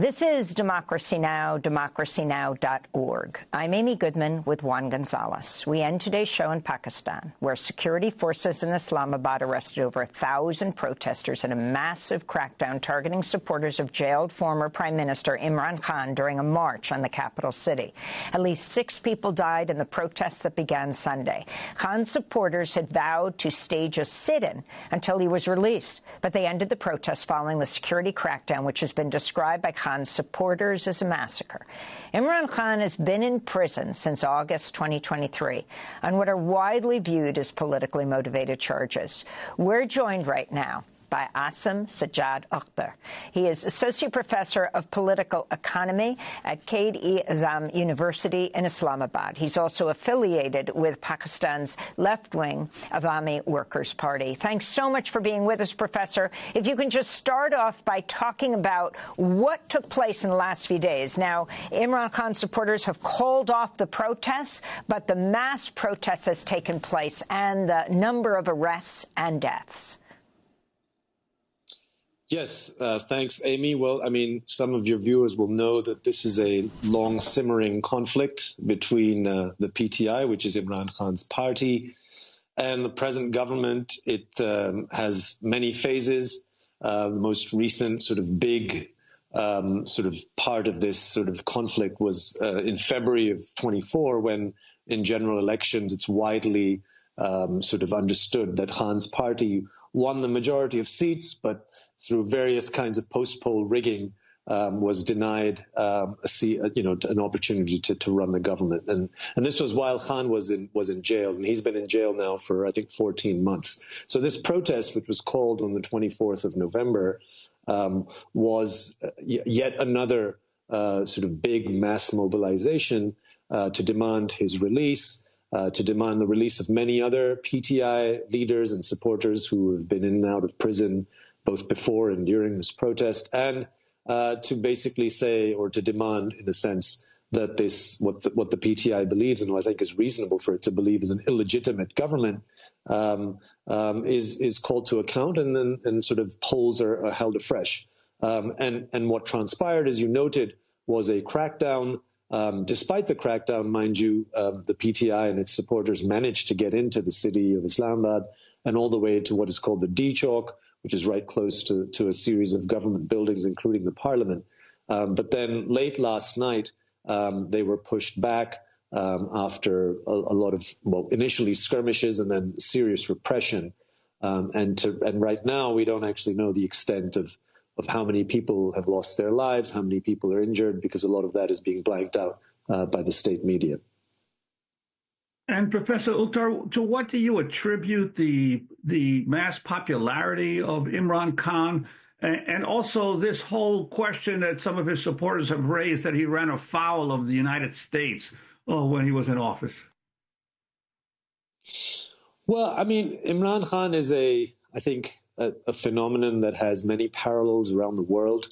This is Democracy Now!, democracynow.org. I'm Amy Goodman with Juan Gonzalez. We end today's show in Pakistan, where security forces in Islamabad arrested over 1,000 protesters in a massive crackdown targeting supporters of jailed former Prime Minister Imran Khan during a march on the capital city. At least 6 people died in the protests that began Sunday. Khan's supporters had vowed to stage a sit-in until he was released, but they ended the protests following the security crackdown, which has been described by Khan's supporters as a massacre. Imran Khan has been in prison since August 2023 on what are widely viewed as politically motivated charges. We're joined right now by Asim Sajjad Akhtar. He is Associate Professor of Political Economy at Quaid-e-Azam University in Islamabad. He's also affiliated with Pakistan's left-wing Awami Workers' Party. Thanks so much for being with us, Professor. If you can just start off by talking about what took place in the last few days. Now, Imran Khan supporters have called off the protests, but the mass protest has taken place and the number of arrests and deaths. Yes, thanks, Amy. Well, I mean, some of your viewers will know that this is a long simmering conflict between the PTI, which is Imran Khan's party, and the present government. It has many phases. The most recent sort of big sort of part of this sort of conflict was in February of 24, when in general elections, it's widely sort of understood that Khan's party won the majority of seats, but through various kinds of post-poll rigging, was denied an opportunity to run the government, and this was while Khan was in jail, and he's been in jail now for I think 14 months. So this protest, which was called on the 24th of November, was yet another sort of big mass mobilization to demand his release, to demand the release of many other PTI leaders and supporters who have been in and out of prison both before and during this protest, and to basically say, or to demand, in a sense, that this, what the PTI believes, and what I think is reasonable for it to believe, is an illegitimate government, is called to account, and sort of polls are held afresh. And what transpired, as you noted, was a crackdown. Despite the crackdown, mind you, the PTI and its supporters managed to get into the city of Islamabad and all the way to what is called the D Chowk, which is right close to a series of government buildings, including the parliament. But then late last night, they were pushed back after a lot of, well, initially skirmishes and then serious repression. And right now, we don't actually know the extent of how many people have lost their lives, how many people are injured, because a lot of that is being blanked out by the state media. And Professor Akhtar, to what do you attribute the mass popularity of Imran Khan, and also this whole question that some of his supporters have raised that he ran afoul of the United States when he was in office? Well, I mean, Imran Khan is I think, a phenomenon that has many parallels around the world,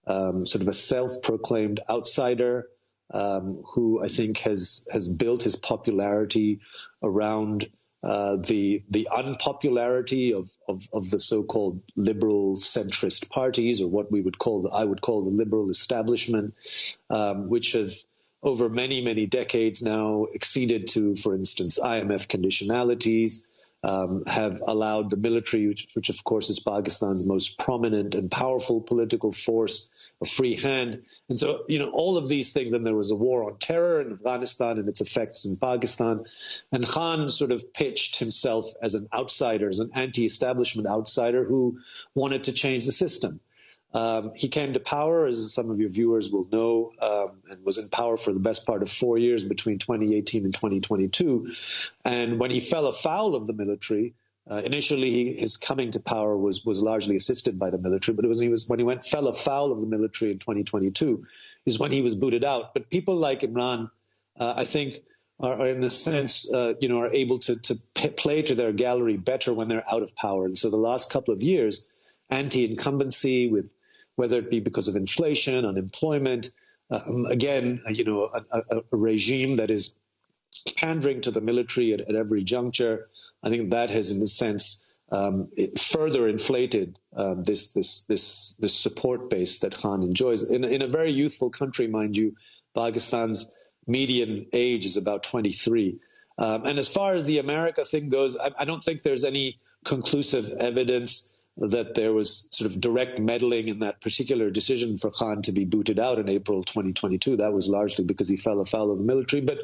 sort of a self-proclaimed outsider, who I think has built his popularity around the unpopularity of the so-called liberal centrist parties, or what I would call the liberal establishment, which have over many decades now acceded to, for instance, IMF conditionalities, have allowed the military, which of course is Pakistan's most prominent and powerful political force, a free hand. And so, all of these things, and there was a war on terror in Afghanistan and its effects in Pakistan. And Khan sort of pitched himself as an outsider, as an anti-establishment outsider who wanted to change the system. He came to power, as some of your viewers will know, and was in power for the best part of 4 years between 2018 and 2022. And when he fell afoul of the military, initially his coming to power was largely assisted by the military, but it was when he fell afoul of the military in 2022 is when he was booted out. But people like Imran, I think, are in a sense, are able to play to their gallery better when they're out of power. And so the last couple of years, anti-incumbency, with whether it be because of inflation, unemployment, again, a regime that is pandering to the military at every juncture. I think that has, in a sense, it further inflated this support base that Khan enjoys in a very youthful country, mind you. Pakistan's median age is about 23. And as far as the America thing goes, I don't think there's any conclusive evidence that there was sort of direct meddling in that particular decision for Khan to be booted out in April 2022. That was largely because he fell afoul of the military. But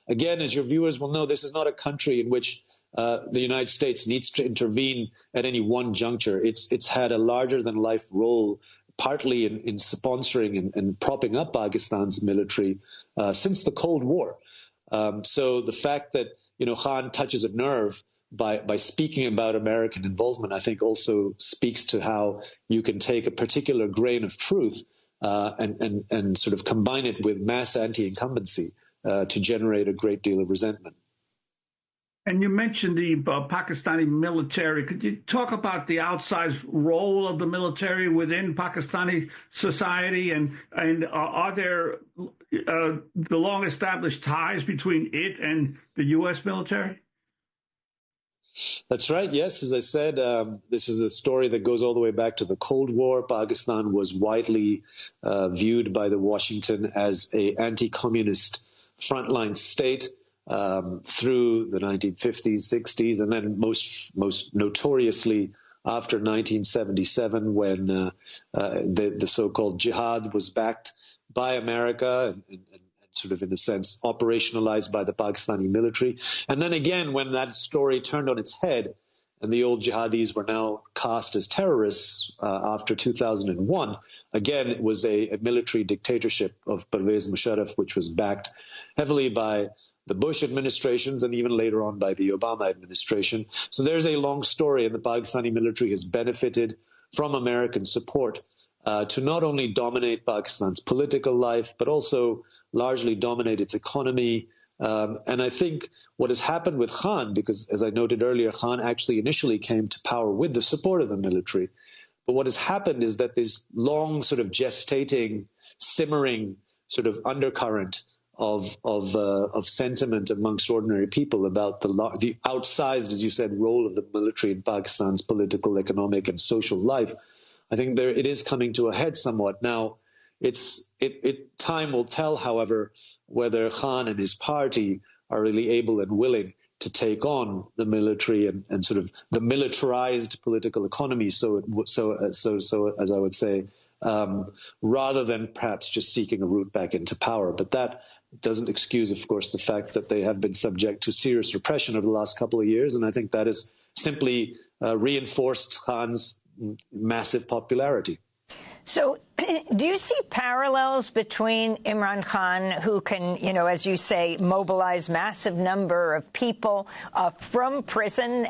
again, as your viewers will know, this is not a country in which the United States needs to intervene at any one juncture. It's had a larger-than-life role, partly in sponsoring and propping up Pakistan's military since the Cold War. So the fact that Khan touches a nerve by speaking about American involvement, I think also speaks to how you can take a particular grain of truth and sort of combine it with mass anti-incumbency to generate a great deal of resentment. And you mentioned the Pakistani military. Could you talk about the outsized role of the military within Pakistani society, and are there the long-established ties between it and the U.S. military? That's right. Yes, as I said, this is a story that goes all the way back to the Cold War. Pakistan was widely viewed by the Washington as an anti-communist frontline state through the 1950s, 60s, and then most notoriously after 1977, when the so-called jihad was backed by America and sort of, in a sense, operationalized by the Pakistani military. And then again, when that story turned on its head and the old jihadis were now cast as terrorists after 2001, again, it was a military dictatorship of Pervez Musharraf, which was backed heavily by the Bush administrations and even later on by the Obama administration. So there's a long story, and the Pakistani military has benefited from American support to not only dominate Pakistan's political life, but also largely dominate its economy. And I think what has happened with Khan, because as I noted earlier, Khan actually initially came to power with the support of the military. But what has happened is that this long sort of gestating, simmering sort of undercurrent of sentiment amongst ordinary people about the outsized, as you said, role of the military in Pakistan's political, economic, and social life, I think it is coming to a head somewhat. Now, time will tell, however, whether Khan and his party are really able and willing to take on the military and sort of the militarized political economy. So as I would say, rather than perhaps just seeking a route back into power. But that doesn't excuse, of course, the fact that they have been subject to serious repression over the last couple of years. And I think that has simply reinforced Khan's massive popularity. So do you see parallels between Imran Khan, who can, as you say, mobilize massive number of people from prison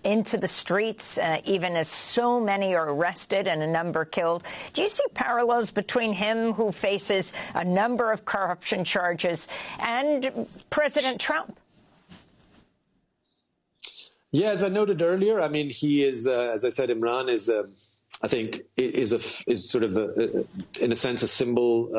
into the streets, even as so many are arrested and a number killed? Do you see parallels between him, who faces a number of corruption charges, and President Trump? Yeah, as I noted earlier, I mean, he is, as I said, Imran is I think is sort of in a sense a symbol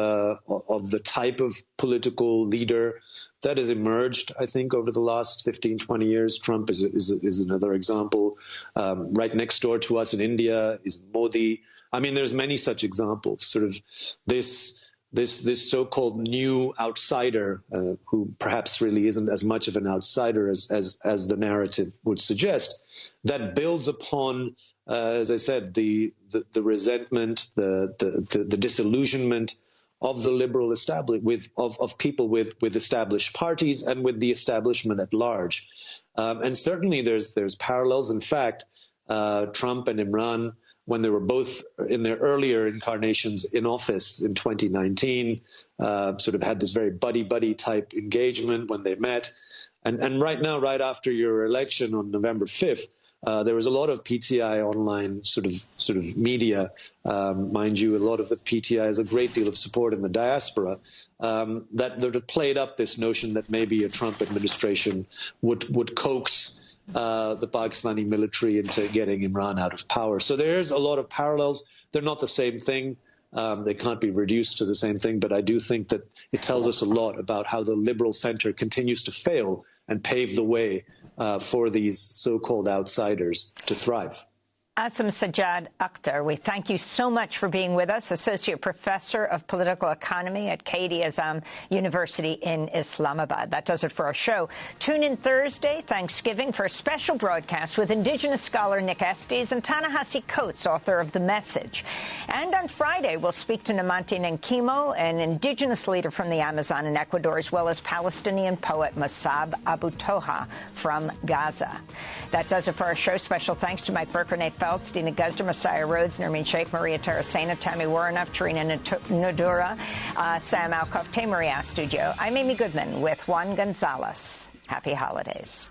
of the type of political leader that has emerged, I think, over the last 15, 20 years. Trump is another example. Right next door to us in India is Modi. I mean, there's many such examples. Sort of this so-called new outsider, who perhaps really isn't as much of an outsider as the narrative would suggest, that builds upon, as I said, the resentment, the disillusionment of the liberal establishment, of people with established parties and with the establishment at large. And certainly there's parallels. In fact, Trump and Imran, when they were both in their earlier incarnations in office in 2019, sort of had this very buddy-buddy type engagement when they met. And right now, right after your election on November 5th, there was a lot of PTI online sort of media. Mind you, a lot of the PTI has a great deal of support in the diaspora, that played up this notion that maybe a Trump administration would coax the Pakistani military into getting Imran out of power. So there's a lot of parallels. They're not the same thing. They can't be reduced to the same thing, but I do think that it tells us a lot about how the liberal center continues to fail and pave the way for these so-called outsiders to thrive. Asim Sajjad Akhtar, we thank you so much for being with us, Associate Professor of Political Economy at Quaid-i-Azam University in Islamabad. That does it for our show. Tune in Thursday, Thanksgiving, for a special broadcast with Indigenous scholar Nick Estes and Ta-Nehisi Coates, author of The Message. And on Friday, we'll speak to Namanti Nankimo, an Indigenous leader from the Amazon in Ecuador, as well as Palestinian poet Masab Abu Toha from Gaza. That does it for our show. Special thanks to Mike Burke, Nate Feltz, Dina Guzder, Messiah Rhodes, Nermeen Sheikh, Maria Tarasena, Tammy Warrenoff, Tarina Nadura, Sam Alcoff, Tay Maria Studio. I'm Amy Goodman with Juan Gonzalez. Happy holidays.